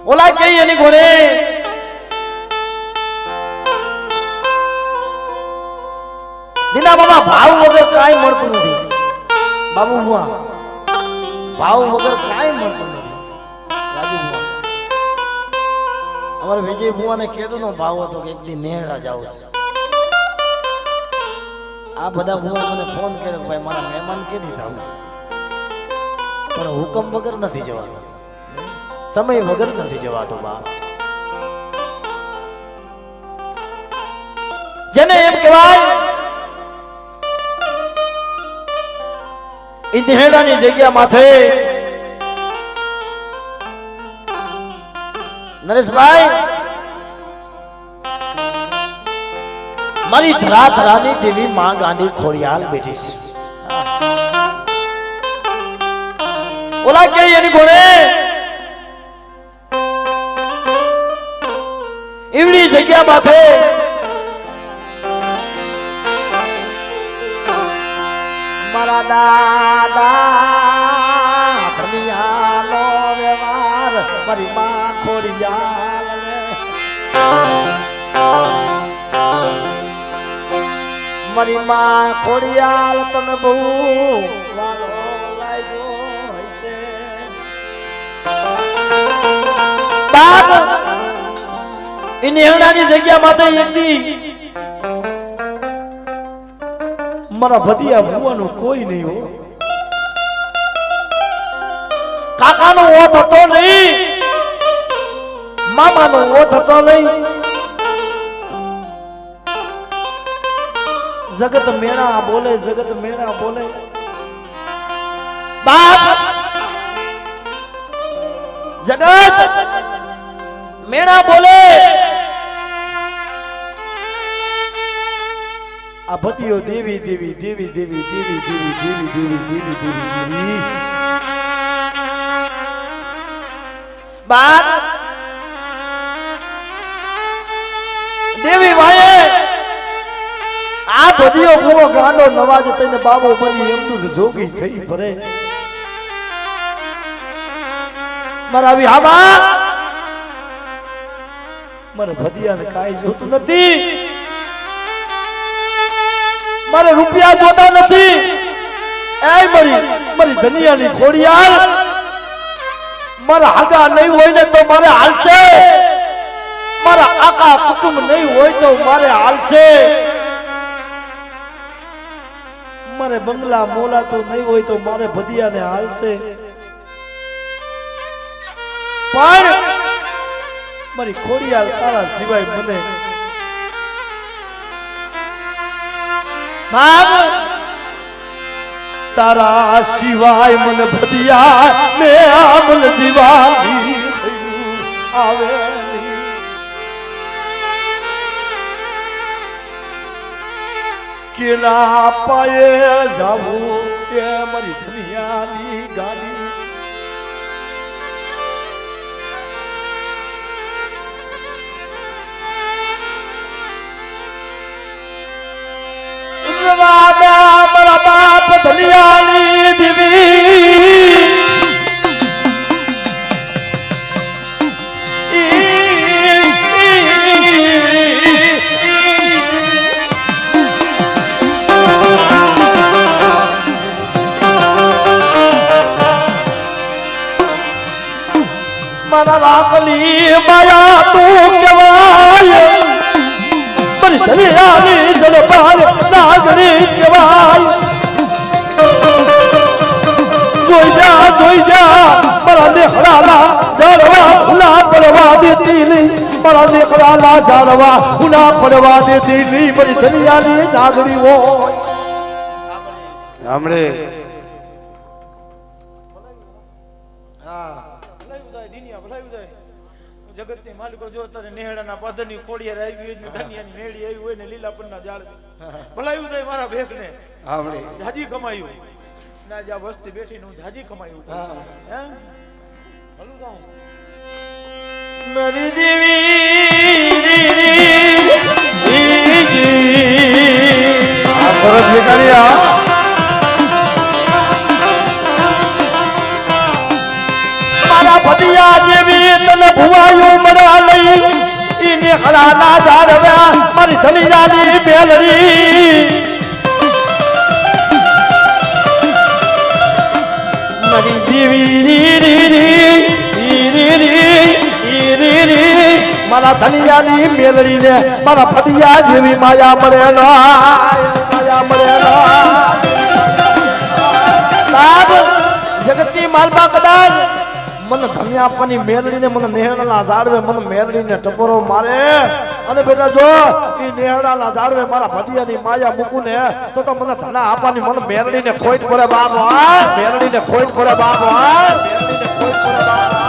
ઓલા કઈ એની ઘોડે દીના બાબા ભાવ વગર કાંઈ મળતું નથી બાબુ બુઆ ભાવ વગર કાંઈ મળતું નથી રાજુ બુઆ અમારે વિજય બુઆને કીધું નો ભાવ હતો કે એક દી નેહડા જાવ છે આ બધા બુઆ મને ફોન કર્યો ભાઈ મારા મહેમાન કેદી થાવ છે પણ હુકમ વગર નથી જવાતો સમય વગર નથી જવાતો બાપ જેને એમ કહેવાય ઈ નેહડાની જગ્યા માથે નરેશભાઈ મારી ધરા ધરાની દેવી માં ગાંધી ખોડિયાલ બેઠી છે ઓલા કે એની ઘોડે એવડી જગ્યા માથે મારા દાદા ધનિયાનો વ્યવહાર મારી માં ખોડિયાલ મારી માં ખોડિયાલ તને બહુ વાલો લાગ્યો હશે બાપ એની હેણાની જગ્યા માથે એકદી મારા ભતિયા ભુવાનું કોઈ નહીં હો કાકાનો ઓઠ હતો નહીં મામાનો ઓઠ હતો નહીં જગત મેણા બોલે જગત મેણા બોલે બાપ જગત મેણા બોલે આ ભતિયો દેવી દેવી દેવી દેવી દેવી દેવી દેવી દેવી દેવી દેવી દેવી બાપ દેવી ભાઈ આ ભતિયો કુવો ગાંડો નવાજ તને બાબો બની એમ તું જોગી થઈ ભરે મારા આવી હાબા મારા ભતિયાને કાઈ જોતું નથી મારે રૂપિયા જોતા નથી એ મારી ધનિયાની ખોડિયાલ મારા હાગા નહીં હોય ને તો મારે હાલશે મારા આકા કુટુંબ નહીં હોય તો મારે હાલશે મારે બંગલા મોલા તો નહીં હોય તો મારે ભદિયાને હાલશે પણ મારી ખોડિયાલ તારા સિવાય મને બાપ તારા સિવાય મને ભદિયા ને આમલ જીવાની આવે કેના પાયે જાવું એ મારી દુનિયાની ગાડી મારા બાપ ધનિયાની દેવી મારા રાખલી માયા તું કેવાય મારી ધનિયાની જલપાલ નાગરી કેવાય જોઈ જા મારા દેખડાલા ઝાડવા ફૂલા પડવા દેતી નહીં મારા દેખડાલા ઝાડવા ફૂલા પડવા દેતી નહીં મારી ધનિયાની નાગરી હોય સાંભળે જગતની માલિકો જો તારે નેહડાના પાદરની કોડિયાર આવી હોય ને ધનિયાની મેળી આવી હોય ને લીલાપનના ઝાડ ભલાયું થાય મારા ભેખને સાંભળે જાજી કમાયું ના જ્યાં વસ્તી બેઠીને હું જાજી કમાયું હે ભલું થાય મારી દેવી સરસ વિકારિયા મારા ભતિયા જેવી તને ભુવા ધનિયાની મેલડી મારી દેવી મારા ધનિયાની મેલડી ને મારા ફતિયા જેવી માયા મળે માયા મળે જગતની માલબા કદાચ મને ધનિયા આપવાની મેલડીને મને નેહડાના ઝાડવે મને મેલડીને ટપોરો મારે અને બેટા જો એ નેહડાના ઝાડવે મારા ભટિયાની માયા મૂકું ને તો મને ધના આપવાની મને મેલડીને ખોટ પડે બાપ મેલડીને ખોટ પડે બાપ મેલડીને ખોટ પડે બાપ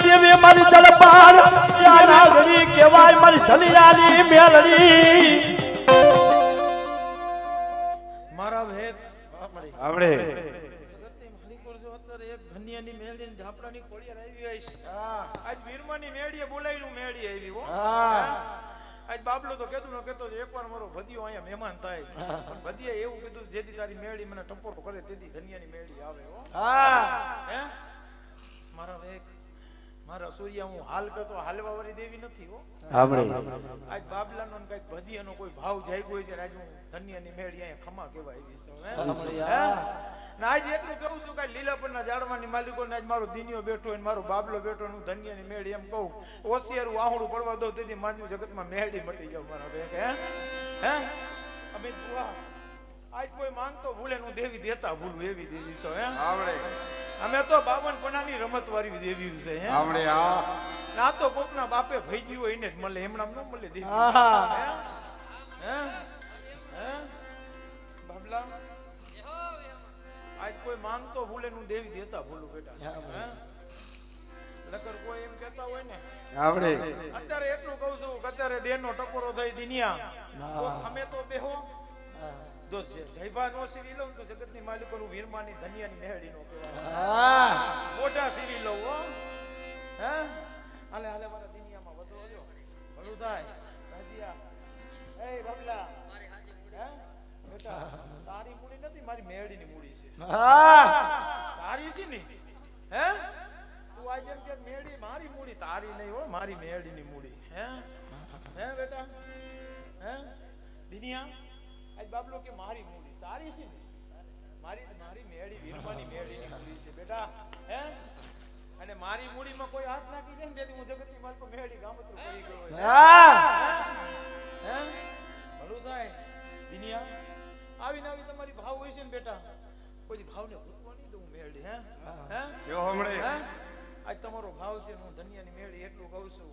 દેવી મારી જલપાર નાગરી કહેવાય મારી ધનિયાની મેલડી મારા ભેદ આપણે જગતની માલિકો જો અત્યારે એક ધનિયાની મેળીને ઝાપડાની કોળિયાર આવી હોય છે આજ વીરમાની મેળીએ બોલાવીનું મેળી આવી હો આજ બાબલો તો કેતો ન કેતો એકવાર મારો ભદિયો અહીંયા મહેમાન થાય પણ ભદિયે એવું કીધું જેથી તારી મેળી મને ટપોરો કરે તેથી ધનિયાની મેળી આવે હો હે મારા વેગ મારા સૂર્યા હું હાલ કરતો હાલવા વાળી દેવી નથી હો આપણે આજ બાબલાનો ને કઈક ભદિયાનો કોઈ ભાવ જાગ્યો હોય છે આજ હું ધનિયાની મેળી અહીંયા ખમા કેવા આવી છું હે ના આજ એટલું કહું છું કે લીલાપરના ઝાડવાની માલિકો ને આજ મારો દિનિયો બેઠો હોય મારો બાબલો બેઠો હું ધનિયાની મેળી એમ કહું ઓસિયારું વાહુડું પડવા દઉં તેથી માનવ જગતમાં મેળી મટી જાવ મારા બેગ હે અમે દુઆ આજ કોઈ માંગતો ભૂલે હું દેવી દેતા ભૂલું એવી દેવી છો હે આપણે અમે તો 52 પનાની રમત વાળી દેવી છે હે આપણે ના તો કોકના બાપે ભઈજી હોય એને જ મળે એમણામ ન મળે દેવી હે બાબલા આજ કોઈ માંગતો ભૂલે હું દેવી દેતા ભૂલું બેટા હે નકર કોઈ એમ કહેતા હોય ને આપણે અત્યારે એટલું કહું છું કે અત્યારે બેનો ટકોરો થઈ દુનિયા તો અમે તો બેહો દોસ્ત જયભા નો સીવી લઉં તો જગતની માલિકોનું વીરમાની ધનિયાની મેહડી નો કહેવાય મોઢા સીવી લઉં હો હે હાલે હાલે મારા દુનિયામાં વધો જો ભલું થાય રાજીયા એ બાબલા મારી હાજી મૂડી હે બેટા તારી મૂડી નથી મારી મેહડીની મૂડી છે તારી છે ને હે તું આ જેમ કે મેહડી મારી મૂડી તારી નહીં હો મારી મેહડીની મૂડી હે હે બેટા હે દુનિયા આજ બાબલો કે મારી મૂડી તારી છે મારી મેળી વીરમાની મેળીની મૂડી છે બેટા હે અને મારી મૂડીમાં કોઈ હાથ નાખી દે ને તેથી હું જગતની માલ પર મેળી ગામતરું કરી ગયો હે ભલું થાય દુનિયા આવી નાવી તમારી ભાવ હોય છે ને બેટા કોઈ ભાવને ભૂલવા નહીં દઉં મેળી હે જો હમણે આજ તમારો ભાવ છે હું ધનિયાની મેળી એટલું કહું છું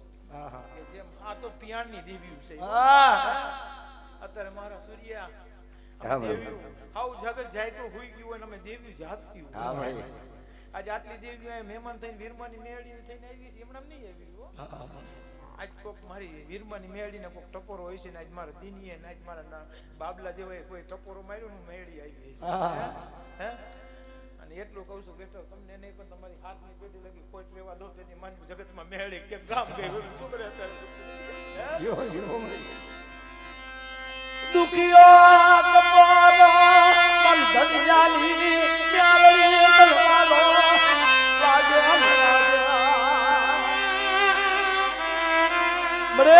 કે જેમ આ તો પિયાણની દેવી છે અત્યારે મારા સૂર્યા હાઉ જગત જાય તો હોઈ ગયું હોય અમે દેવી જાગતી હોય આજ આટલી દેવીઓ મહેમાન થઈને વીરમાની મેળી થઈને આવી છે એમણે નહીં આવી હો આજ કોક મારી વીરમાની મેળી ને કોક ટપોરો હોય છે ને આજ મારા દિનીએ ને આજ મારા બાબલા જેવો કોઈ ટપોરો માર્યો ને મેળી આવી છે હે અને એટલું કહું છું બેઠો તમને નહીં પણ તમારી હાથની પેઢી લગી કોઈ રેવા દો તેની માન જગતમાં મેળી કેમ ગામ ગઈ છોકરા અત્યારે દુખિયો કપોરો મન ધનિયાની મેલડી તલવારો લાગે મરે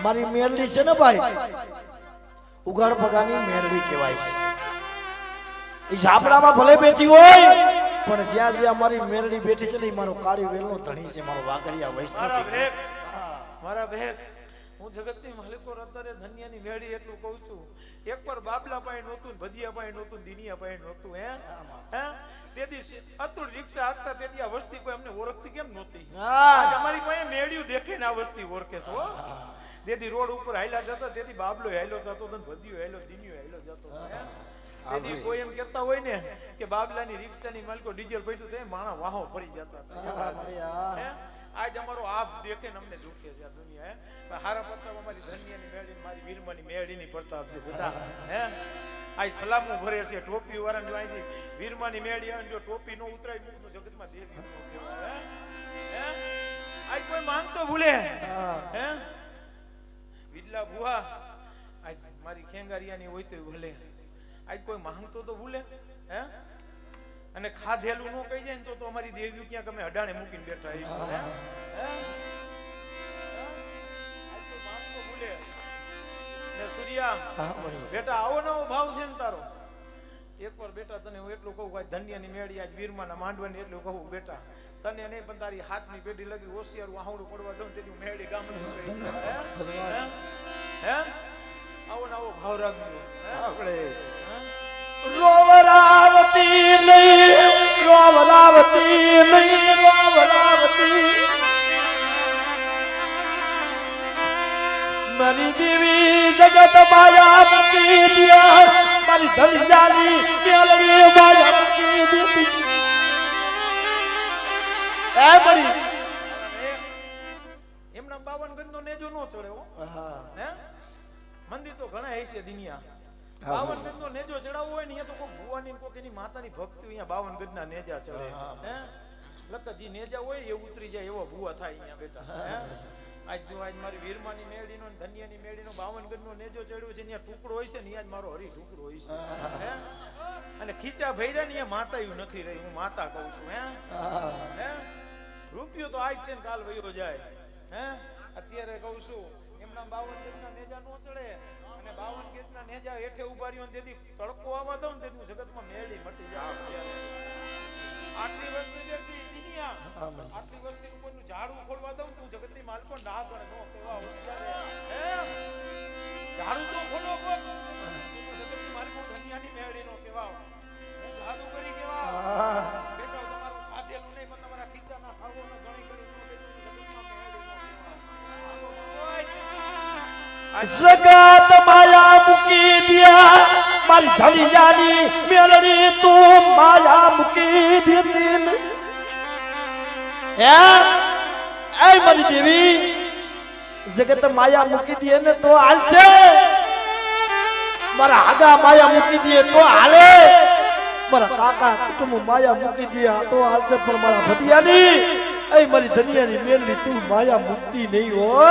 મારી મેલડી છે ને ભાઈ ઉગાડ પગાની મેલડી કહેવાય છે એ ઝાપડામાં ભલે બેઠી હોય પણ જ્યાં જ્યાં મારી મેલડી બેઠી છે ને એ મારો કાળી વેલનો ધણી છે મારો વાઘરિયા વૈષ્ણવ મારા ભેગ હું જગતની માલિકો અત્યારે ધનિયાની મેળી એટલું કહું છું એકવાર બાબલા પાસે નહોતું ભદિયા પાસે નહોતું દિનિયા પાસે નહોતું હે તેથી અતુલ રિક્ષા હાકતા તેથી આ વસ્તી કોઈ અમને ઓળખતી કેમ નહોતી અમારી પાસે મેળ્યું દેખે ને આ વસ્તી ઓળખે છો તેથી રોડ ઉપર હાલ્યા જતા તેથી બાબલો હાલ્યો જતો તો ભદિયો હાલ્યો દિનિયો હાલ્યો જતો તેથી કોઈ એમ કહેતા હોય ને કે બાબલાની રિક્ષાની માલિકો ડીઝલ પડ્યું તો માણા વાહો ફરી જતા હે આજ અમારો આપ દેખે ને અમને દુખે છે આ દુનિયા હે હારા પ્રતાપ અમારી ધનિયાની મેળી મારી વીરમાની મેળીની પ્રતાપ છે બધા હે આજ સલામો ભરે છે ટોપી વાળાને જો અહીંથી વીરમાની મેળી આવે જો ટોપી નો ઉતરાય મુકનું જગતમાં દેવી નો કહેવાય હે આજ કોઈ માંગતો ભૂલે હા. હે વિડલા બુઆ આજ મારી ખેંગારિયાની હોય તો ભલે આજ કોઈ માંગતો તો ભૂલે હે અને ખાધેલું નો કહી જાય ને તો અમારી દેવ્યું ક્યાંક અમે અડાણે મૂકીને બેઠા હઈશું હે હે? આજ કોઈ માંગતો ભૂલે ને સૂર્યા હા મળી બેટા આવો નવો ભાવ છે ને તારો એકવાર બેટા તને હું એટલું કહું આજ ધન્યની મેળી આજ વીરમાના માંડવાની એટલું કહું બેટા તને નહીં પણ તારી હાથની પેઢી લગી હોશિયાર આહુડું પડવા દઉં તેથી મેળી ગામડું કહીશ હે આવો નવો ભાવ રાખજો હે? આપણે રોવરાવતી નહીં રોવરાવતી નહીં રોવરાવતી મારી દેવી જગત માયા મૂકી દિયા મારી ધનજાની મેલડી માયા મૂકી દેતી એ મારી એમના 52 ગજનો નેજો નો ચડે હો હા હે મંદિર તો ઘણા હશે દુનિયા 52 ગજનો નેજો ચડાવવો હોય ને અહીંયા તો કોઈ ભુવાની કોઈ એની માતાની ભક્તિ અહીંયા 52 ગજના નેજા ચડે હે લકજી નેજા હોય એ ઉતરી જાય એવો ભુવા થાય અહીંયા બેટા હે આજ જો આજ મારી વીરમાની મેળીનો ને ધન્યની મેળીનો 52 ગજનો નેજો ચડ્યો છે ત્યાં ટુકડો હોય છે ને અહીંયા જ મારો હરી ટુકડો હોય છે હે અને ખીચા ભૈરા ને અહીંયા માતાયું નથી રહી હું માતા કહું છું હે રૂપિયો તો આજ છે ને કાલ વયો જાય હે અત્યારે કહું છું એમના 52 ગજના નેજા નો ચડે અને 52 ગજના નેજા હેઠે ઉભા રહ્યો ને તેથી તડકો આવવા દઉં ને તેથી જગતમાં મેળી મટી જાય આટલી વસ્તી જેટલી દુનિયા આટલી વસ્તી ઉપરનું ઝાડું ખોલવા દઉં તું જગતની માલકો ના પડે નો કેવા હોશિયાર હે ઝાડું તો ખોલો કોક જગતની માલકો ધન્યાની મેળી નો કેવા હું ઝાડુ કરી કેવા બેટા તમારું ખાધેલું નહીં પણ તમારા ખીચાના ખાવો ને ઘણી ઘણી નો જગતમાં મેળી નો જગત માયા મૂકી દિયા મારી ધનજાની મેલડી તું માયા મૂકી દીધી એ મારી દેવી જગત માયા મૂકી દે ને તો હાલશે મારા આગા માયા મૂકી દે તો હાલે મારા કાકા કુટુંબ માયા મૂકી દે તો હાલશે પણ મારા ભતિયાની એ મારી ધનિયાની મેલડી તું માયા મુક્તિ નહીં હો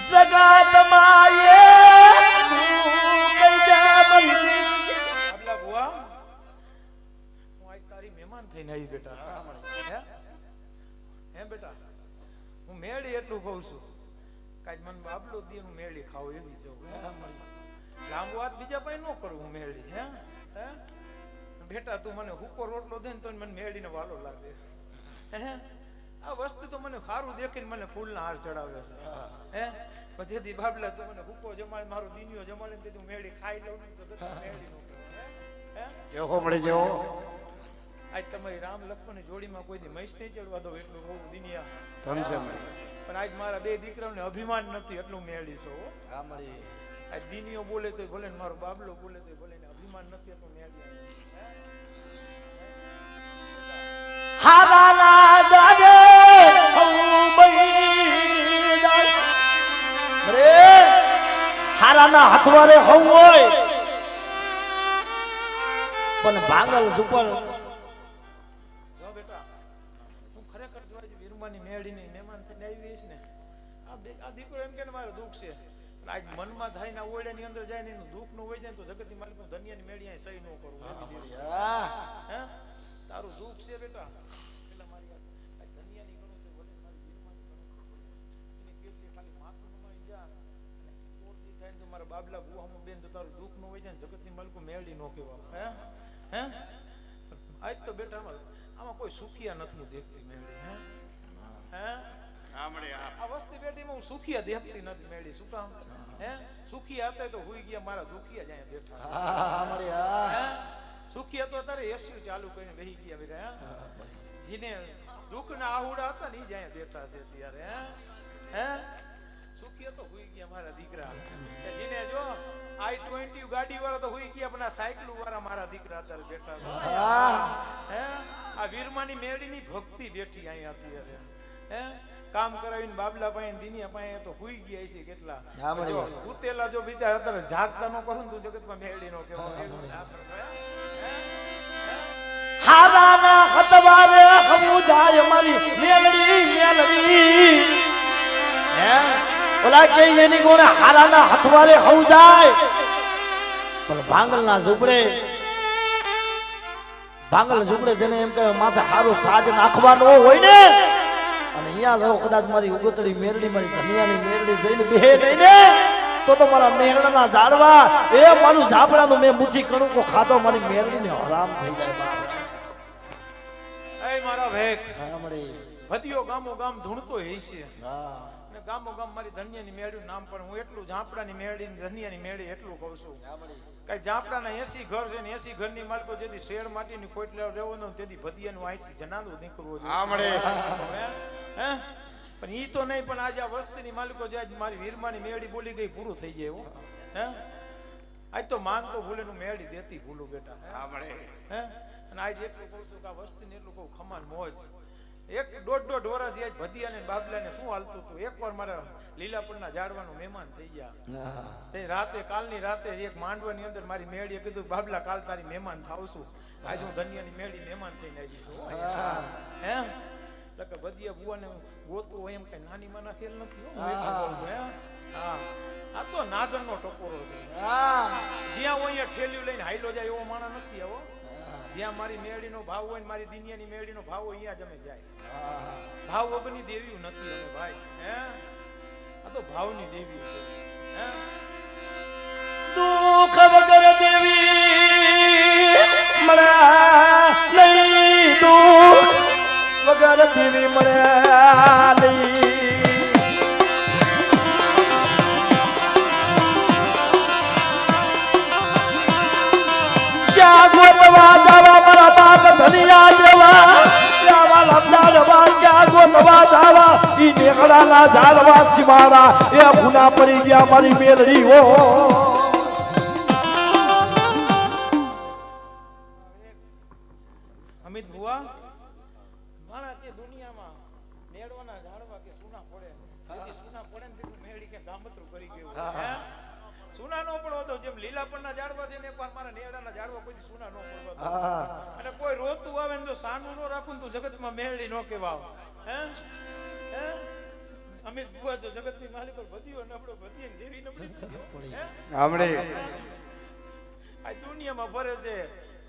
જગત માયે કઈ જા મરી આપલા બુઆ હું આજ તારી મહેમાન થઈને આવી બેટા હે બેટા હું મેળી એટલું કહું છું કાજ મન બાબલો દી હું મેળી ખાવ એવી જોઉં લાંબુ વાત બીજા પાસે ન કરું હું મેળી હે હે બેટા તું મને હુકો રોટલો દે ને તો મને મેળીને વાલો લાગે હે આ વસ્તુ તો મને સારું દેખીને મને ફૂલના હાર ચડાવે છે હે પછી બાબલા તું મને હુકો જમાડે મારો દીનિયો જમાડે ને તું મેળી ખાઈ લઉં ને તો મેળી નો હે જેવો મળે જેવો આજ તમારી રામ લક્ષ્મણની જોડીમાં કોઈ દી મહીસ નહીં ચડવા દો એટલું બહુ દિનિયા ધનશે મળે પણ આજ મારા બે દીકરાઓને અભિમાન નથી એટલું મેળી છો આજ દીનીઓ બોલે તો ભલે ને મારો બાબલો બોલે તો ભલે ને અભિમાન નથી એટલું મેળી હારા ના ગાડે હઉ બઈ રે હારા ના હથવારે હઉ હોય પણ ભાંગલ સુપર જો બેટા હું ખરેખર જો આજ વીરમાની મેળીની મહેમાન થઈને આવી છે ને આ દીકરો એમ કે ને મારો દુઃખ છે આજ મનમાં થાય ને ઓરડાની અંદર જાય ને એનું દુઃખ નું હોય જાય તો જગતની માલિક ધન્યાની મેળી અહીં સહી ન કરું હે તારું દુઃખ છે બેટા એટલે મારી આ ધન્યાની ગણું છે ભલે મારી વીરમાની ગણું છે એની કેટલી ખાલી માથું નમાઈ જા અને કોટી થાય ને મારા બાબલા બુહામાં બેન તો તારું દુઃખ નું હોય જાય ને જગતની માલિક મેળી ન કહેવા હે આજ તો બેટા આમાં કોઈ સુખિયા નથી દેખતી મેળી હે આ વસ્તી બેટીમાં હું સુખિયા દેખતી નથી મેળી શું કામ હે સુખિયા હતા તો હુઈ ગયા મારા દુખિયા જ અહીંયા બેઠા સુખિયા તો અત્યારે એસી ચાલુ કરીને બેહી ગયા બેટા જેને દુઃખના આહુડા હતા ને ઈ જ અહીંયા બેઠા છે અત્યારે હે સુખિયા તો હુઈ ગયા મારા દીકરા જેને જો i20 ગાડી વાળા તો હુઈ ગયા પણ આ સાયકલ વાળા મારા દીકરા અત્યારે બેઠા છે હે આ વીરમાની મેળીની ભક્તિ બેઠી અહીંયા અત્યારે હે કામ કરાવીને બાબલા પાસે દીનિયા પાસે તો હુઈ ગયા છે કેટલા હા, બરાબર. જો ઉતેલા જો બીજા અત્યારે જાગતા નો કરું ને તું જગતમાં મેળી નો કેવો હારાના હતવારે ખમું જાય મારી મેલડી મેલડી હે ઓલા કે એની કોને હારાના હથવારે ખવું જાય પણ ભાંગલના ઝૂંપડે જેને એમ કે માથે હારો સાજ નાખવાનો હોય ને અને અહીંયા જાવ કદાચ મારી ઉગતડી મેરડી મારી ધનિયાની મેરડી જઈને બેહે નહીં ને તો મારા નેહડાના ઝાડવા એ મારું ઝાપડાનું મેં મુઠ્ઠી કણું કો ખાતો મારી મેરડીને હરામ થઈ જાય બાપ. એ મારા ભેખ હા મળી વધ્યો ગામો ગામ ધૂણતો હશે હા ને ગામો ગામ મારી ધનિયાની મેળીનું નામ પણ હું એટલું ઝાપડાની મેળી ધનિયાની મેળી એટલું કહું છું કઈ ઝાપડાના 80 ઘર છે ને 80 ઘરની માલકો જેથી શેર માટીની કોઈટ રહેવાનો તેથી ભદિયાનું આઈથી જનાલું નીકળવું હા મળે હે પણ ઈ તો નહીં પણ આજે આ વસ્તીની માલિકો જે આજ મારી વીરમાની મેળી બોલી ગઈ પૂરું થઈ જાય હો હે આજ તો માંગ તો ભૂલેનું મેળી દેતી ભૂલું બેટા હા મળે હે અને આજ એટલું કહું છું કે આ વસ્તીને એટલું કહું ખમાન મોજ એક દોઢ વર્ષથી આજ ભદિયા ને બાબલા ને શું હાલતું હતું એકવાર મારા લીલાપુરના ઝાડવાનું મહેમાન થઈ ગયા તે રાતે કાલની રાતે એક માંડવાની અંદર મારી મેળીએ કીધું બાબલા કાલ તારી મહેમાન થાવ છું આજ હું ધનિયાની મેળી મહેમાન થઈને આવી છું હે એટલે ભદિયા બુવાને ગોતું હોય એમ કઈ નાની માના ખેલ નથી હો હું એટલું કહું છું હે હા આ તો નાગરનો ટકોરો છે જ્યાં હું અહીંયા ઠેલ્યું લઈને હાઈલો જાય એવો માણા નથી આવો જ્યાં મારી મેળીનો ભાવ હોય ને મારી દુનિયાની મેળીનો ભાવ હોય અહીંયા જ અમે જાય ભાવ વગરની દેવી નથી અમે ભાઈ હે આ તો ભાવની દેવી છે હે દુઃખ વગર દેવી મળ્યા નહીં દુઃખ વગર દેવી મળ્યા નહીં ક્યાં ગોતવા જાવા મારા બાપ ધનિયા જેવા ક્યાં લમડા જવા ક્યાં ગોતવા જાવા ઈ નેકડાના ઝાડવા સિમાડા એ ભૂના પડી ગયા મારી મેલડી હો અમિત ભુવા માણા તે દુનિયામાં મેળવાના ઝાડવા કે સુના પડે તેથી સુના પડે ને તેનું મેળી કે ગામતરું કરી ગયું હે સુના નો પડવો તો જેમ લીલાપણના ઝાડવા છે ને એકવાર મારા નેડાના ઝાડવા કોઈ સુના નો પડવા અને કોઈ રોતું આવે ને જો સાનું નો રાખું તો જગતમાં મેળી નો કેવાવ હે હે અમિત ભુવા જો જગતની માલિક પર વધ્યો ને આપણો વધીએ દેવી નબળી હા મળે આ દુનિયામાં ફરે છે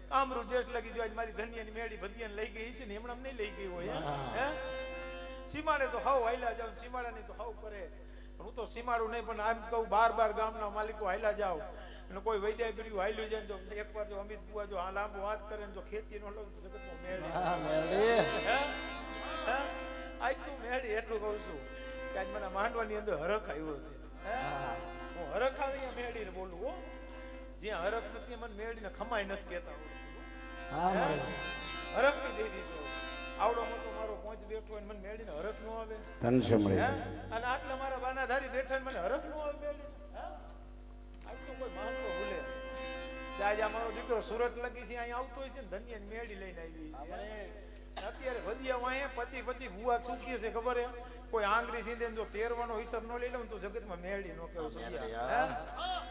કામરૂ દેશ લાગી જો આજ મારી ધનિયાની મેળી ભદિયાને લઈ ગઈ છે ને હમણાં નહીં લઈ ગઈ હોય હે સીમાડે તો હાવ હાઈલા જાવ સીમાડાની તો હાવ કરે હું તો સીમાડું નહીં પણ આમ કહું બાર ગામના માલિકો હાઈલા જાવ અને કોઈ વૈદ્ય કર્યું હાઈલું જાય જો એકવાર જો અમિત બુઆ જો આ લાંબુ વાત કરે ને જો ખેતી નો લઉં તો જગતમાં મેળી હે આજ તું મેળી એટલું કહું છું કે આજ મને માંડવાની અંદર હરખ આવ્યો છે હું હરખ આવી મેળીને બોલું હો જ્યાં હરખ નથી મને મેળીને ખમાય નથી કહેતા હરખની દેવી છો આવડો મોટો મારો પહોંચ બેઠો હોય મને મેળીને હરખ નો આવે ધન છે મળે અને આટલા મારા બાનાધારી બેઠા મને હરખ નો આવે મેળી આજ તો કોઈ માનતો ભૂલે આજે અમારો દીકરો સુરત લગી છે અહીંયા આવતો હોય છે ને ધનિયાની મેળી લઈને આવી છે અત્યારે ભદિયા વાંહે પતિ ભુવા ચૂકીએ છે ખબર હે કોઈ આંગળી સીધે જો તેરવાનો હિસાબ ન લઈ લઉં તો જગતમાં મેળી નો કેવું સમજ્યા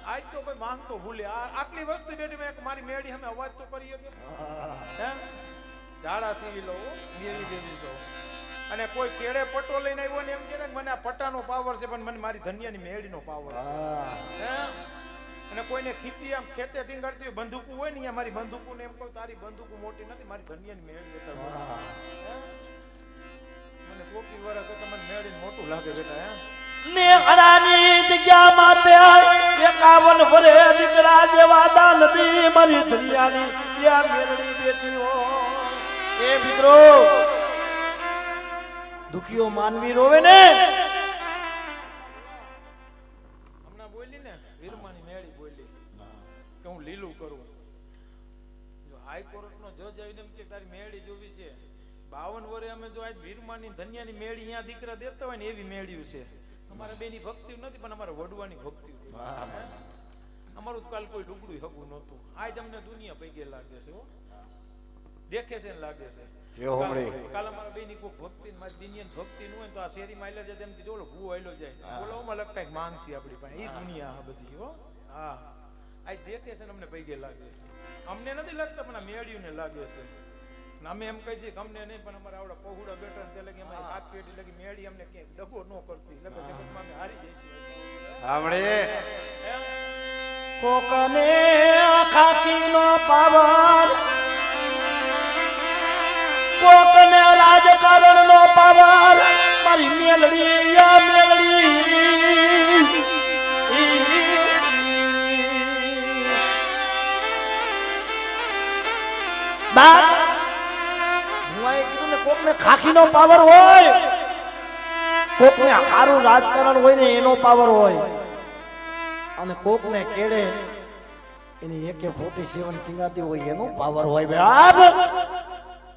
આજ તો કોઈ માંગતો ભૂલે આટલી વસ્તુ બેઠી મેં મારી મેળી અમે અવાજ તો કરી શકે હે ઝાડા સીવી લો મેળી દેવી છો અને કોઈ કેળે પટ્ટો લઈને આવ્યો ને એમ કે મને આ પટ્ટાનો પાવર છે પણ મને મારી ધનિયાની મેળીનો પાવર છે હે અને કોઈને ખીતી આમ ખેતે ટીંગાડતી હોય બંદૂકો હોય ને અહીંયા મારી બંદૂકો ને એમ કહું તારી બંદૂકો મોટી નથી મારી ધનિયાની મેળી હતા મને ટોપી વાળા તો તમને મેળી મોટું લાગે બેટા હે નેહડાની જગ્યા માતે 51 વરે દીકરા જેવા દાન દી મારી ધનિયાની યા મેરડી બેઠી હો એ મિત્રો દુખીઓ માનવી રોવે ને હમણાં બોલી ને વીરમાની મેળી બોલી કે હું લીલું કરું જો હાઈકોર્ટ નો જજ આવીને એમ કે તારી મેળી જોવી છે 52 વરે અમે જો આજ વીરમાની ધનિયાની મેળી અહીંયા દીકરા દેતા હોય ને એવી મેળ્યું છે અમારે બેની ભક્તિ નથી પણ અમારે વડવાની ભક્તિ અમારું કાલ કોઈ ડુગડું હગું નહોતું આજ અમને દુનિયા પૈકી લાગે છે દેખે છે ને લાગે છે જો હમણાં કાલ અમારા બેની કોઈ ભક્તિ મારી દિનિયાની ભક્તિ નું હોય તો આ શેરી માયલા જાય તેમ જોલો ભૂ આયલો જાય બોલોમાં લગ કઈક માંગસી આપણી પાસે એ દુનિયા આ બધી હો હા આ દેખે છે ને અમને પૈગે લાગે છે અમને નથી લાગતા પણ આ મેળ્યું લાગે છે અમે એમ કહી છીએ કે અમને નહીં પણ અમારા આવડા પહોળા બેઠા ને તે લગી અમારી હાથ પેઢી લગી મેળી અમને ક્યાંક ડબો ન કરતી લગો જગતમાં અમે હારી જઈશું હમણે કોકને ખાકીનો પાવર કોકને રાજકારણનો પાવર મારી મેલડી યા મેલડી બા કોકને ખાખીનો પાવર હોય કોકને સારું રાજકારણ હોય ને એનો પાવર હોય અને કોકને કેડે એની AK-47 કિંગાતી હોય એનો પાવર હોય બાપ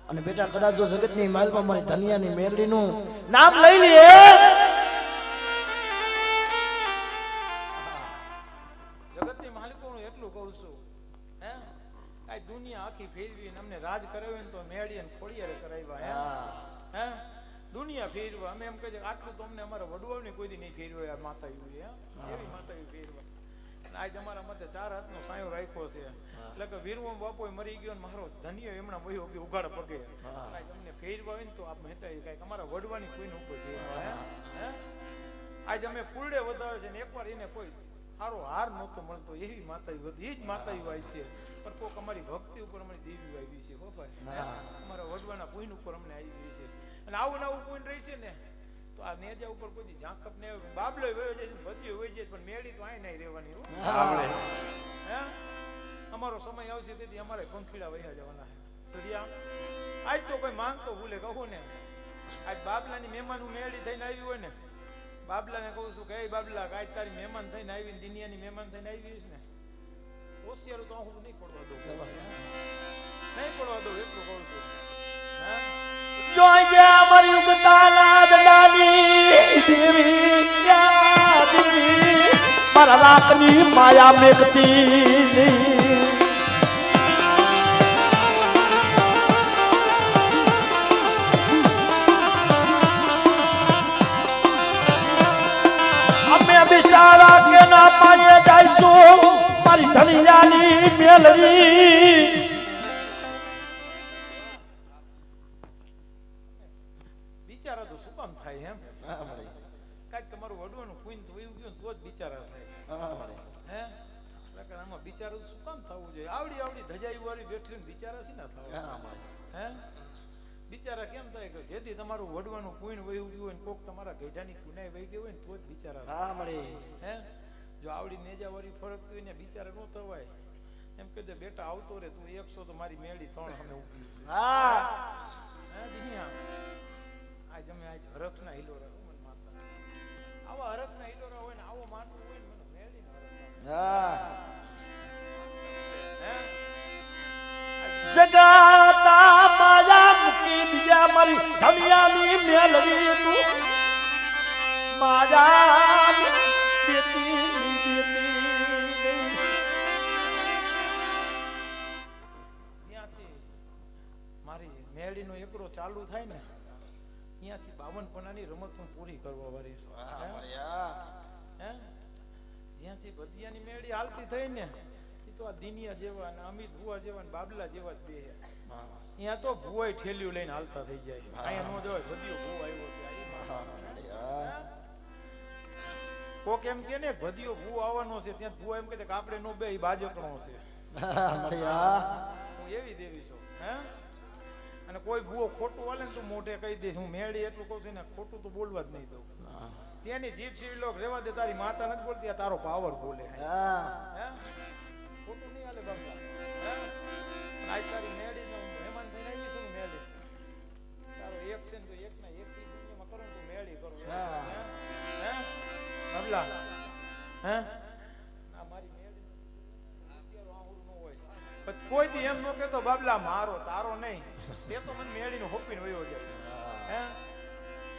અને બેટા કદાચ જો જગતની માલમાં મારી ધનિયાની મેરડીનું નામ લઈ લે જગતની માલિકોનું એટલું કહું છું હે આ દુનિયા આખી ફેરવી ને અમને રાજ કરાવ્યો ને તો મેળી અને ખોડિયારે કરાવ્યા હે દુનિયા ફેરવા અમે એમ કહીએ આટલું તો અમને અમારા વડવાઓને કોઈ દી નહીં ફેરવ્યો આ માતાયું એવી માતાયું ફેરવા આજ અમારા મતે 4 હાથનો સાયો રાખ્યો છે એટલે કે વીરવો બાપો મરી ગયો ને મારો ધનિયો એમણા વયો ગયો ઉગાડ પગે આજ અમને ફેરવા હોય ને તો આપ મહેતા કઈક અમારા વડવાની કોઈને ઉપર ફેરવા હે આજ અમે ફૂલડે વધાવે છે ને એકવાર એને કોઈ સારો હાર નહોતો મળતો એવી માતાયું હતી એ જ માતાયું આવી છે પણ કોક અમારી ભક્તિ ઉપર અમારી દેવી આવી છે બાપા અમારા વડવાના પુણ્ય ઉપર અમને આવી ગઈ છે અને આવું નવું પુણ્ય રહી છે ને તો આ નેજા ઉપર કોઈ ઝાંખપ ને બાબલો વયો જાય બધું વયો જાય પણ મેળી તો આય નહીં રહેવાની હે અમારો સમય આવશે તેથી અમારે પંખીડા વહ્યા જવાના છે સરિયા આજ તો કોઈ માંગતો ભૂલે કહું ને આજ બાબલાની મહેમાન મેળી થઈને આવી હોય ને બાબલાને કહું છું કે બાબલા આજ તારી મહેમાન થઈને આવી દુનિયાની મહેમાન થઈને આવી ને હોશિયારું તો હું નહીં પડવા દઉં નહીં પડવા દઉં એટલું કહું છું જોઈજે અમારી ઉગતાના દડાની દેવી યા દેવી મારા રાતની માયા મેકતી અમે બિચારા કે ના પાયે જઈશું મારી ધનિયાની મેલડી બિચારા તો શું કામ થાય એમ કાંઈક તમારું વડવાનું પુણ્ય વયું ગયું તો જ બિચારા થાય હે એટલે આમાં બિચારું શું કામ થવું જોઈએ આવડી આવડી ધજાઈ વાળી બેઠી બિચારા શી ના થવા હે બિચારા કેમ થાય કે જેથી તમારું વડવાનું પુણ્ય વયું ગયું હોય ને કોક તમારા ગઢાની પુનાઈ વહી ગઈ હોય ને તો જ બિચારા હે જો આવડી નેજા વાળી ફરકતી હોય ને બિચારા નો થવાય એમ કહી દે બેટા આવતો રે તું 100 તો મારી મેળી 3 અમે ઉભી છે હા હે દુનિયા આજ અમે આજ હરખના હિલોરા મન માતા આવા હરખના હિલોરા હોય ને આવો માનવું હોય ને મને મેળી હા હે જગાતા માયા મૂકી દિયા મારી ધનિયાની મેલડી તું માયા દેતી મારી મેળીનો એકરો ચાલુ થાય ને ત્યાંથી 52 પનાની રમત હું પૂરી કરવા વાળી છું હે જ્યાંથી ભજીયાની મેળી હાલતી થઈ ને એ તો આ દિનિયા જેવા ને અમિત ભુવા જેવા ને બાબલા જેવા જ બે અહીંયા તો ભુવાઈ ઠેલિયું લઈને હાલતા થઈ જાય અહીંયા નો જોય ભજીયો ભુવા આવ્યો છે કોક એમ કે ને ભજીયો ભુવા આવવાનો છે ત્યાં ભુવા એમ કહે કે આપણે નો બે બાજકણો છે હું એવી દેવી છું હે અને કોઈ ભૂવો ખોટું વાલે ને તું મોઢે કહી દઈશ હું મેળી એટલું કહું છું ને ખોટું તો બોલવા જ નહીં દઉં તેની જીભ સીવી લોક રેવા દે તારી માતા નથી બોલતી આ તારો પાવર બોલે હે ખોટું નહીં હાલે બાબા હે આજ તારી મેળી નો મહેમાન થઈને આવી છું મેળી તારો એક છે ને તો એક ના એક થી દુનિયામાં કરો તો મેળી કરો હે બાબલા હે ના મારી મેળી કોઈ દી એમ નો કેતો બાબલા મારો તારો નહીં તે તો મને મેળીનો હોપીને વયો જાય હે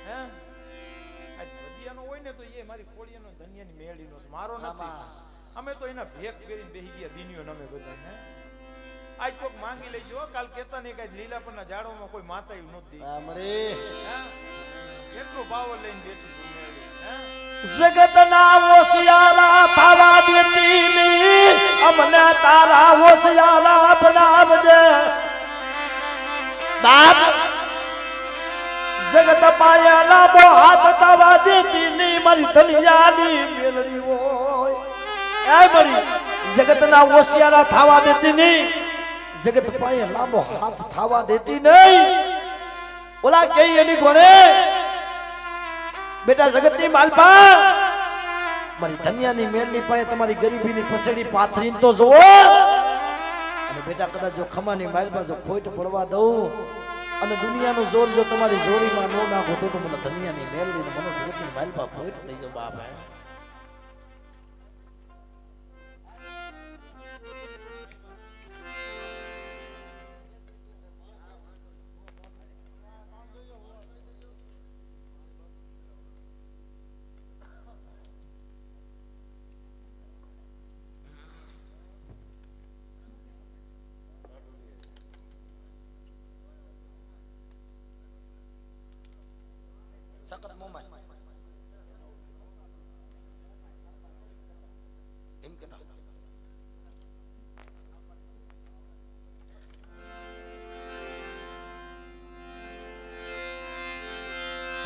હે આ ભજીયાનો હોય ને તો એ મારી ખોડિયાનો ધનિયાની મેળીનો છે મારો નથી અમે તો એના ભેગ પહેરીને બેહી ગયા દિનિયો નમે બધા હે આજ કોક માંગી લેજો કાલ કેતા નહીં કઈ લીલા પરના ઝાડોમાં કોઈ માતા એવું નથી આ મરી એટલો પાવર લઈને બેઠી છું મેળી હે જગતના હોશિયારા થાવા દેતી ની અમને તારા હોશિયારા બનાવજે બાપ જગત પાયા લાંબો હાથ થાવા દેતી ની મારી ધનિયાની મેલડી હોય એ મરી જગતના હોશિયારા થાવા દેતી ની જગત પાયા લાંબો હાથ થાવા દેતી નહીં ઓલા કે એની કોણે બેટા જગતની માલપા મારી ધનિયાની મેલની પાસે તમારી ગરીબીની પસેડી પાથરીને તો જોવો અને બેટા કદાચ જો ખમાની માલપા જો ખોટ પડવા દઉં અને દુનિયાનું જોર જો તમારી જોરીમાં ન નાખો તો મને ધનિયાની મેલની મને જગતની માલપા ખોટ દઈ જો બાપ હે સખત મોમાય એમ કે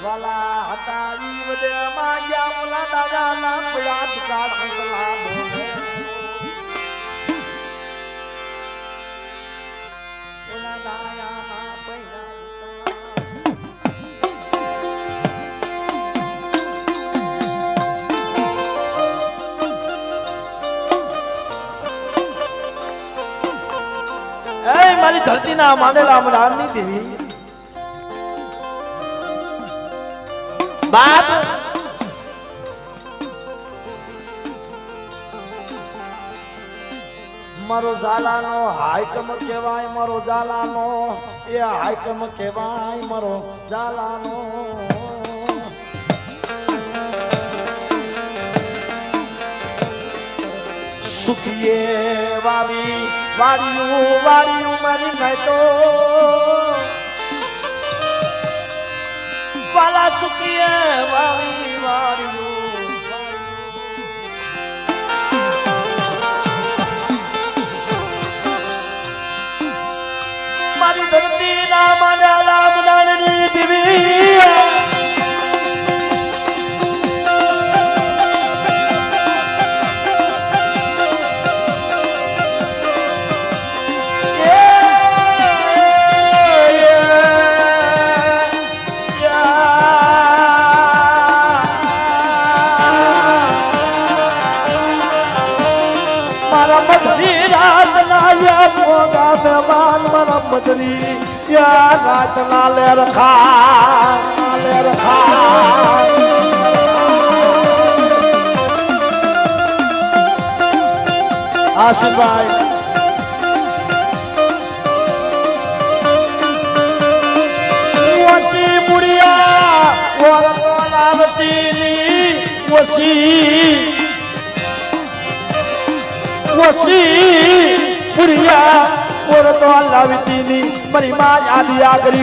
વાલા હતા ઈ વદે માયા મુલા દાદા ના પયાદ કાળ હંસલા બોલે ઓલા દાયા ના પૈડા મારી ધરતીના માંડેલા મરાની દેવી બાપ મારો ઝાલાનો હાઈકમ કહેવાય મારો ઝાલાનો એ હાઈકમ કહેવાય મારો ઝાલાનો સુખીએ વાવી વાડિયું વાડિયું મારી નાય તો વાલા સુખીએ વાવી વાડિયું મારી ધરતી ના માનેલા મનાની દેવી मदरी या रात नाले रखा आशिबाई वसी बुढ़िया और लालतीनी वसी बुढ़िया और तो अल्लाह वितीनी मरी माँ आदिया करी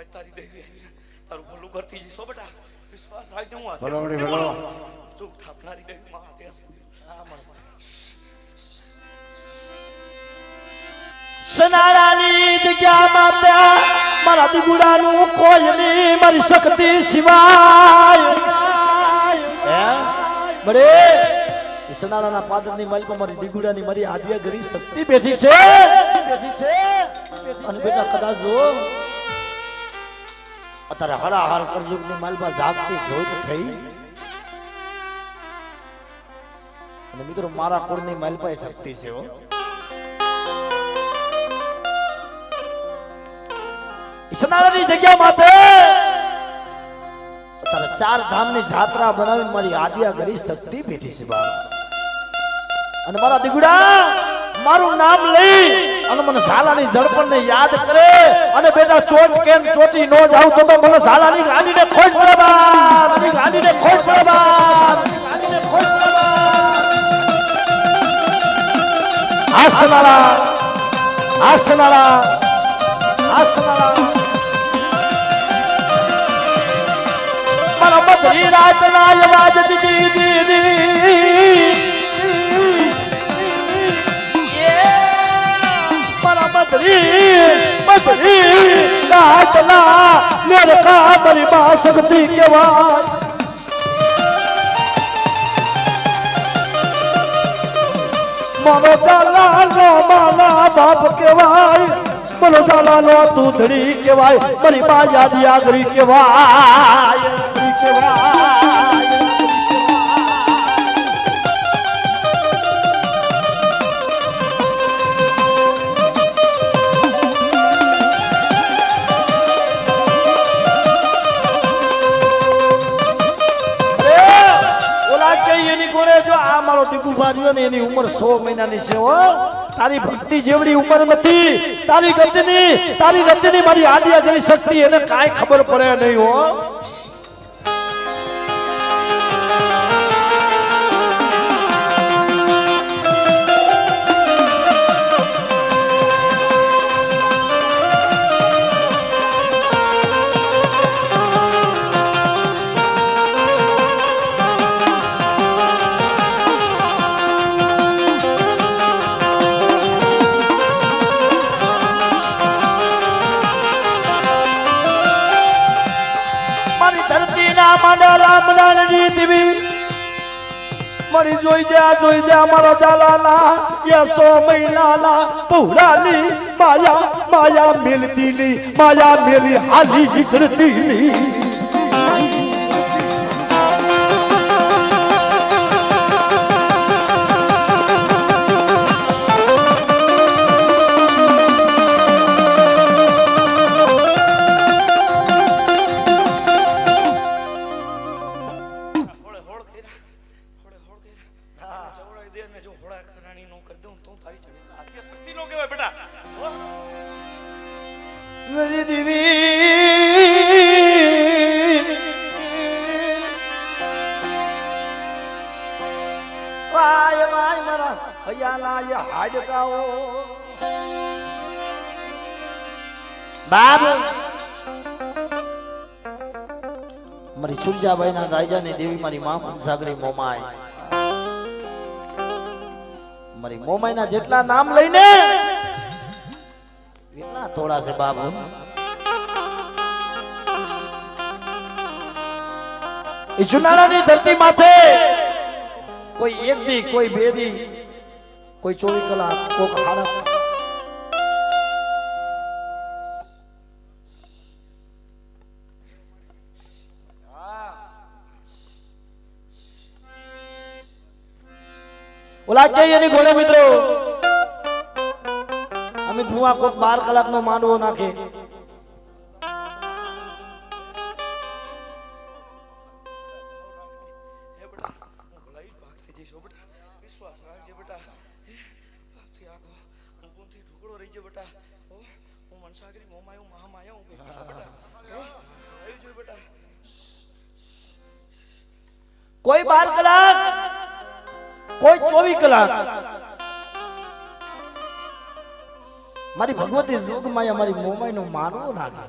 તારી દેવી તારું ભલું કરતી જઈશો બેટા વિશ્વાસ થાય હું બોલો બોલો ચૂક થાપનારી દેવી માં હાથે સનારાની જગ્યામાં ત્યાં મારા દીગુડાનું કોઈ નહીં મારી શક્તિ સિવાય બરે સનારાના પાદરની માલિકા મારી દીગુડાની મારી આદિયા ગરી શક્તિ બેઠી છે અને બેટા કદાચ જો અત્યારે હરાહર કરજુગની માલબા જાગતી જોઈ તો થઈ અને મિત્રો મારા કુળની માલબા એ શક્તિ છે હો સનારાની જગ્યા માથે અત્યારે ચાર ધામની જાત્રા બનાવીને મારી આદ્યા ગરી શક્તિ બેઠી છે બાપ અને મારા દીકુડા મારું નામ લઈ અને મને ઝાલાની ઝડપણને યાદ કરે અને બેટા ચોટ કેમ ચોટી નો જાવ તો મને ઝાલાની ગાડીને ખોજ પડે બાપ ગાડીને ખોજ પડે બાપ ગાડીને ખોજ પડે બાપ આસનાળા આસનાળા આસનાળા મારા મધરી રાતના અવાજ દીદી દીદી मधरी रातला मेरे का बड़ी मां शक्ति केवाय मनो जाला नो माला बाप केवाय मनो जाला नो तू धड़ी केवाय बड़ी मां याद यागरी केवाय એની ઉંમર 100 મહિનાની છે હો તારી ભક્તિ જેવડી ઉંમર નથી તારી ગતિની તારી રતિની મારી આદ્યા ગઈ શક્તિ એને કાઈ ખબર પડે નહીં હો મરી જોઈ જા મારા જાલાના એ 100 મહિનાના પૌરાની માયા મેલતીની માયા મેલી હાલી નીકળતીની मेरी देवी वाय वाय मरा हयाला ये हाडकाओ बाप મારી સુરજાબાઈ ના દાયજાની દેવી મારી માં મનસાગરી મોમાઈ મારી મોમાઈ ના જેટલા નામ લઈને કેટલા થોડા છે બાબુ એ જુનાળાની ધરતી માથે કોઈ એક દી કોઈ બે દી કોઈ 24 કલાક કોક હાડા ઓલા કે એની ઘોડે મિત્રો અમે ધુઆ કોક 12 કલાક નો માંડવો નાખે કોઈ 12 કલાક કોઈ 24 કલાક મારી ભગવતી જોગમાયા મારી મોમાઈ નું માનવું નાખે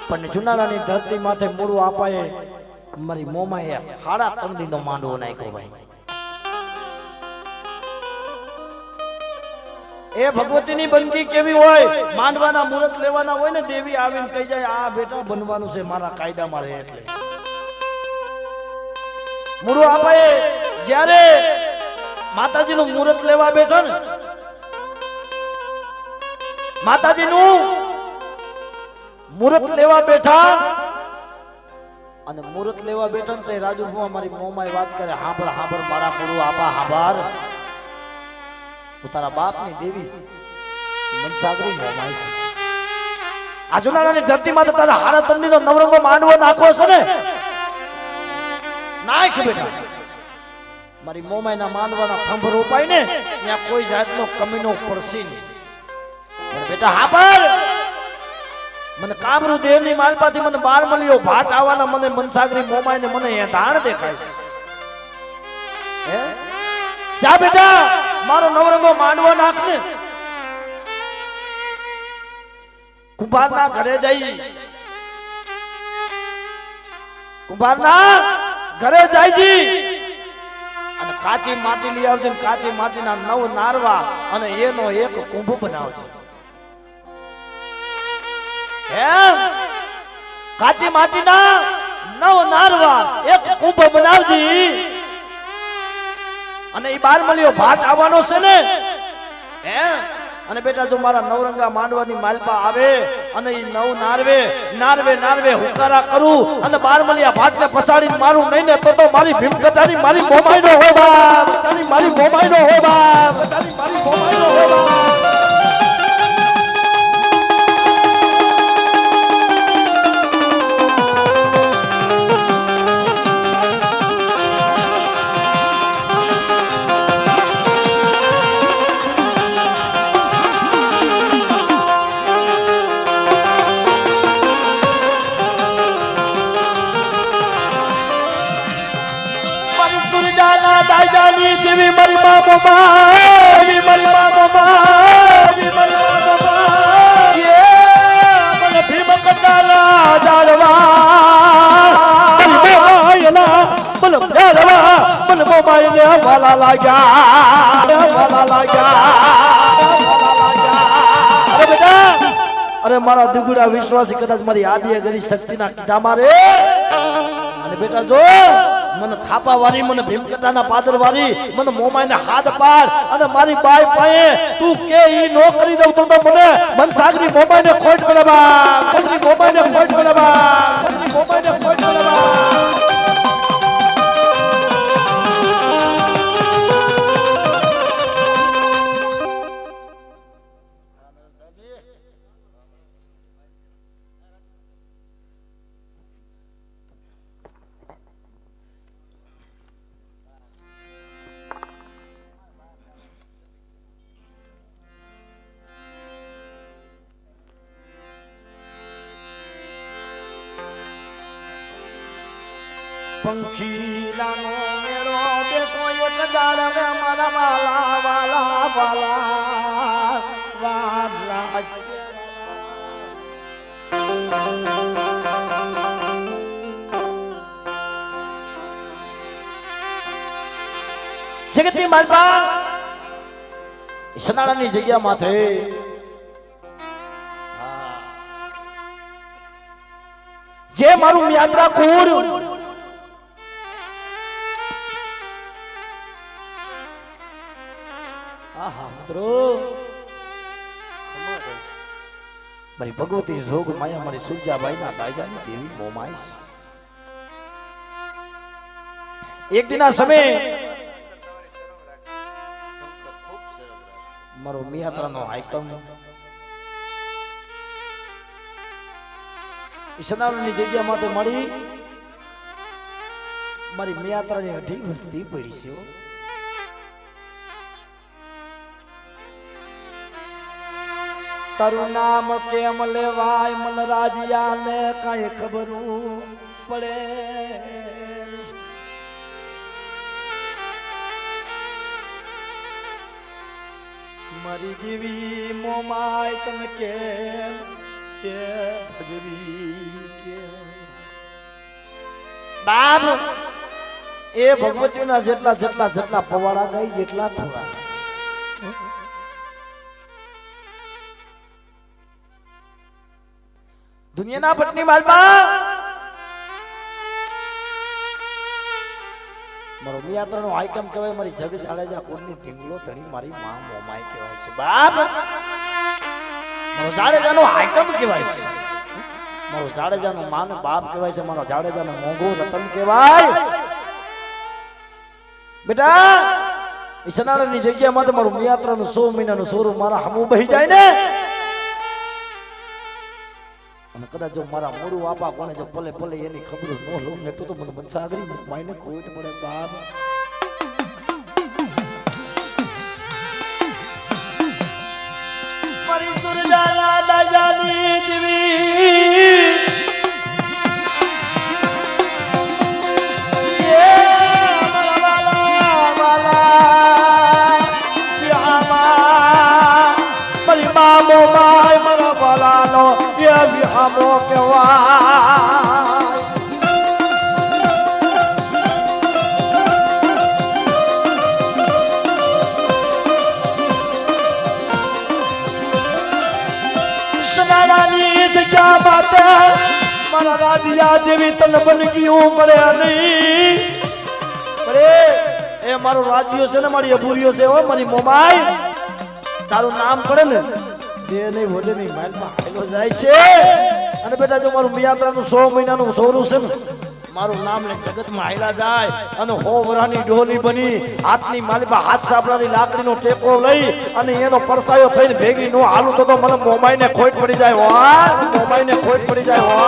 પણ જુનાળાની ધરતી માથે મૂળું આપાએ મારી મોમાએ 3.5 દી નો માંડવો નાખ્યો ભાઈ એ ભગવતીની બંદગી કેવી હોય માંડવાના મુહૂર્ત લેવાના હોય ને દેવી આવીને કહી જાય આ બેટા બનવાનું છે મારા કાયદામાં રહે એટલે મૂળું આપાએ જ્યારે માતાજીનું મુહૂર્ત લેવા બેઠા ને માતાજીનું મુહૂર્ત લેવા બેઠા અને મુહૂર્ત લેવા બેઠા ને તે રાજુ મારી મોમાઈ વાત કરે હાંભળ મારા મૂળું આપા હાંભળ હું તારા બાપની દેવી મનસાગરી મોમાઈ છે આ જુનાગઢની ધરતીમાં તો તારા હારા તંદીનો નવરંગો માંડવો નાખવો છે ને નાખ બેટા મારી મોમાઈના માંડવાના થંભ રોપાય ને ત્યાં કોઈ જાતનો કમીનો પડશે નહીં પણ બેટા હા પર મને કામરૂ દેવની માલપાથી મને બાર મળ્યો ભાટ આવવાના મને મનસાગરી મોમાઈને મને એ ધાણ દેખાય છે હે જા બેટા મારો નવરંગો માંડવો નાખ ને કુંભારના ઘરે જઈ કુંભારના ઘરે જાય અને કાચી માટી લઈ આવજે કાચી માટીના 9 નારવા અને એનો એક કુંભ બનાવજો એમ કાચી માટીના 9 નારવા એક કુંભ બનાવજી અને ઈ બાર મળ્યો ભાટ આવવાનો છે ને એમ અને બેટા જો મારા નવરંગા માંડવાની માલપા આવે અને ઈ 9 નારવે હુકારા કરું અને બાર મળ્યા ભાટને પસાડીને મારું નહીં ને તો મારી ભીમકટાની મારી મોમાઈનો હો બાપ મારી મોમાઈનો હો બાપ મારી મોમાઈનો હો બાપ દાદાની દેવી મારી મા મોમાઈ મારી મા મોમાઈ મારી મા મોમાઈ એ મને ભીમકટાના જાળવા મોમાઈના મને જાળવા મને મોમાઈને વાલા લાગ્યા અરે બેટા અરે મારા દુગડા વિશ્વાસી કદાચ મારી આદિએ ગરી શક્તિના કીધા મારે અને બેટા જો મને થાપા વાળી મને ભીમકટાના પાદર વાળી મને મોમાઈને હાથ પાડ અને મારી બાઈ પાએ તું કે ઈ નો કરી દઉં તો મને મનસાગરી મોમાઈને ખોટ પડે બા કચરી મોમાઈને ખોટ પડે બા કચરી મોમાઈને ખોટ પડે બા પંખીલાનો મેરો બેઠો એક ગાળવે મારા વાલા વાલા વાલા વાલા જગતની માલપા સનાળાની જગ્યા માથે જે મારું યાત્રા કુર મારી ભગવતી જોગ માયા મારી સુરજાબાઈ ના દાયજાની દેવી મોમાઈ એક દિના સમય મારો મિયાત્રાનો હાઈકમ ઈશનાની જગ્યા માટે મળી મારી મિયાત્રાની અઢી વસ્તી પડી છે તારું નામ કેમ લેવાય મન રાજીયા ને કઈ ખબરું પડે મારી દેવી મોમાય તને કેમ કે ભજવી કે બાપ એ ભગવતીના જેટલા જેટલા જેટલા પવાડા ગાય એટલા થોડા દુનિયાના પટની માલમાં મારો મિયાત્રાનો આઈટમ કહેવાય મારી જગ જાડેજા કુળની ઢીંગલો ધણી મારી માં મોમાઈ કહેવાય છે બાપ મારો જાડેજાનો આઈટમ કહેવાય છે મારો જાડેજાનો માન બાપ કહેવાય છે મારો જાડેજાનો મોંઘો રતન કહેવાય બેટા એ સનારાની જગ્યામાં તો મારું મિયાત્રાનું 100 મહિનાનું સોરું મારા હમું બહી જાય ને અને કદાચ જો મારા મોડું આપા કોને જો પલે પલે એની ખબર ન લઉં ને તો મને બંસાગરી માઈને ખોટ પડે બાપ. મારી સુરજાના દાજાની દીવી મામો માય મારા બાલાનો એ વિહામો કહેવાય. સનાડાની જગ્યા માટે મારા રાજીયા જેવી તન બનગીઓ મળે નહીં. અરે એ મારો રાજ્યો છે ને મારી અભૂરીઓ છે હો મારી મોમાઈ. તારું નામ પડે ને એ નહીં વધે નહીં માલમાં હાલો જાય છે. અને બેટા જો મારું મિયાત્રાનું 100 મહિનાનું સોરું છે ને મારું નામ ને જગતમાં હાયલા જાય અને 100 વરાની ડોલી બની હાથની માલમાં હાથ સાપડાની લાકડીનો ટેકો લઈ અને એનો પરસાયો થઈને ભેગી નો હાલું તો મને મોમાઈને ખોટ પડી જાય હો. મોમાઈને ખોટ પડી જાય હો.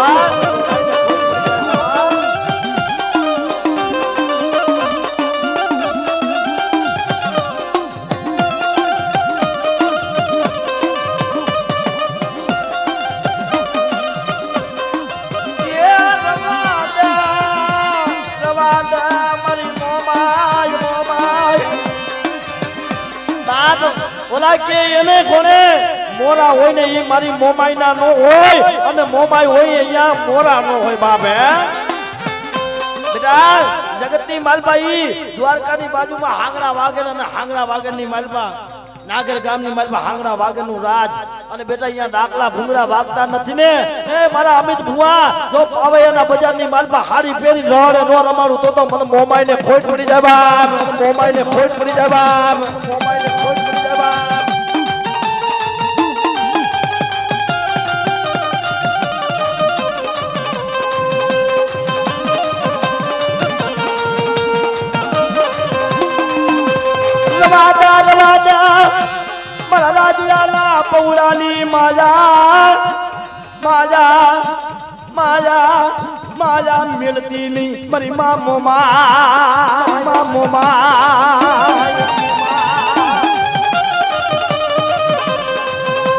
ઓલા કે એને કોને મોરા હોય ને એ મારી મોમાઈના નો હોય અને મોમાઈ હોય અહીંયા મોરા નો હોય બાપ. હે બેટા જગતની માલબાઈ દ્વારકાની બાજુમાં હાંગણા વાગર અને હાંગણા વાગરની માલબા નાગર ગામની માલબા હાંગણા વાગરનું રાજ. અને બેટા અહીંયા ડાકલા ભૂંગળા વાગતા નથી ને એ મારા અમિત ભુવા જો પાવૈયાના બજારની માલબા હારી પહેરી રડે નો રમાડું તો મને મોમાઈને ખોટ પડી જાય બાપ. મોમાઈને ખોટ પડી જાય બાપ. મોમાઈને ખોટ પડી જાય બાપ. મારા રાજ્યાના પૌરાની માયા માયા માયા માયા મિલતી નહીં મારી મામો મામો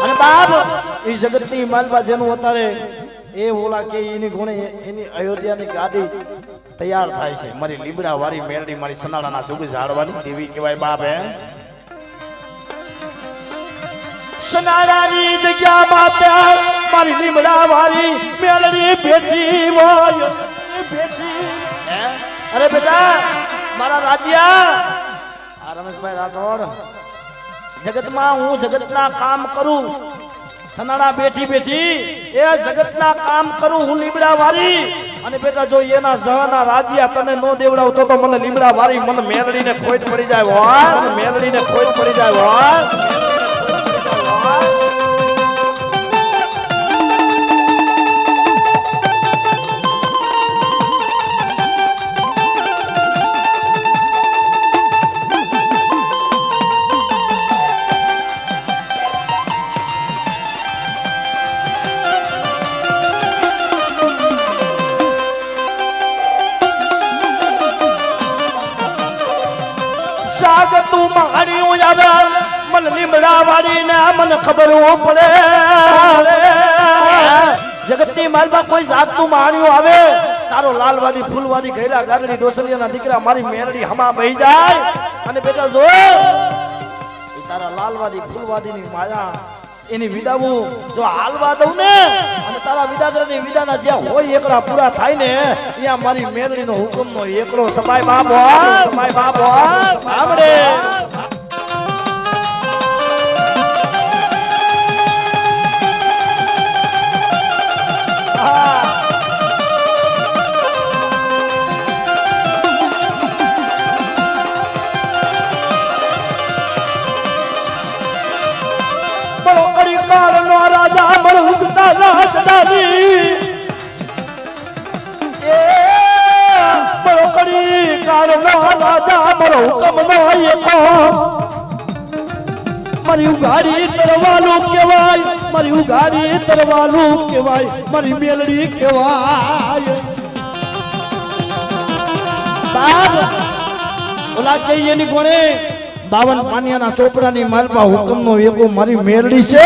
અને બાપ એ જગતની માલબા જેનું અત્યારે એ ઓલા કે એની ગુણે એની અયોધ્યાની ગાડી તૈયાર થાય છે. મારી લીમડા વાળી મેરડી મારી સનાડાના જોગી ઝાડવાની દેવી કહેવાય બાપ. હે સનાડાની જગ્યા માટે મારી લીમડા વાળી મેરડી બેઠી હોય બેઠી. અરે બેટા મારા રાજ્યા આ રમેશભાઈ રાઠોડ જગતમાં હું જગતના કામ કરું. સનાડા બેઠી બેઠી એ જગતના કામ કરું હું લીમડા વાળી. અને બેટા જો એના સહના રાજ્યા તને નો દેવડાવતો તો મને લીમડા વાળી મને મેલડીને ખોટ પડી જાય હો. મને મેલડીને ખોટ પડી જાય હો. તું મારી આવે મને લીમડા વાળી ને મને ખબર પડે. જગતની માલમાં કોઈ જાતનું માણ્યું આવે તારો લાલવાદી ફૂલવાદી ઘેરા ગાગડી ડોસલિયાના દીકરા મારી મેરડી હમા બહી જાય. અને બેટા જો તારા લાલવાદી ફૂલવાદીની માયા એની વિદાવું જો હાલવા દઉં ને અને તારા વિદાગ્રની વિદાના જ્યાં હોય એકડા પૂરા થાય ને ત્યાં મારી મેરડીનો હુકમનો એકડો સમાય બાપો સમાય બાપો સાંભળે. રાજા મર ઉગતા રાજધાની એ બરોકડી કારનો રાજા મર હુકમ નો એકો મારી ઉઘાડી તરવાલો કહેવાય મારી ઉઘાડી તરવારું કહેવાય મારી મેલડી કહેવાય બાપ ઓલા કે એની કોણે 52 પાનિયાના ચોપડાની માલપા હુકમનો એકો મારી મેલડી છે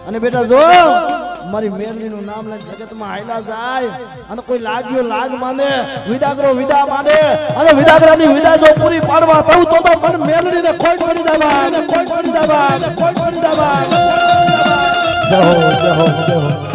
અને બેટા જો મારી મેલડીનું નામ લઈને જગતમાં હાયલા જાય અને કોઈ લાગ્યો લાગ માને વિદાગરો વિદા માને અને વિદાગરાની વિદા જો પૂરી પાડવા થવું તો મને મેલડીને ખોટ પડી જવા જય હો જય હો જય હો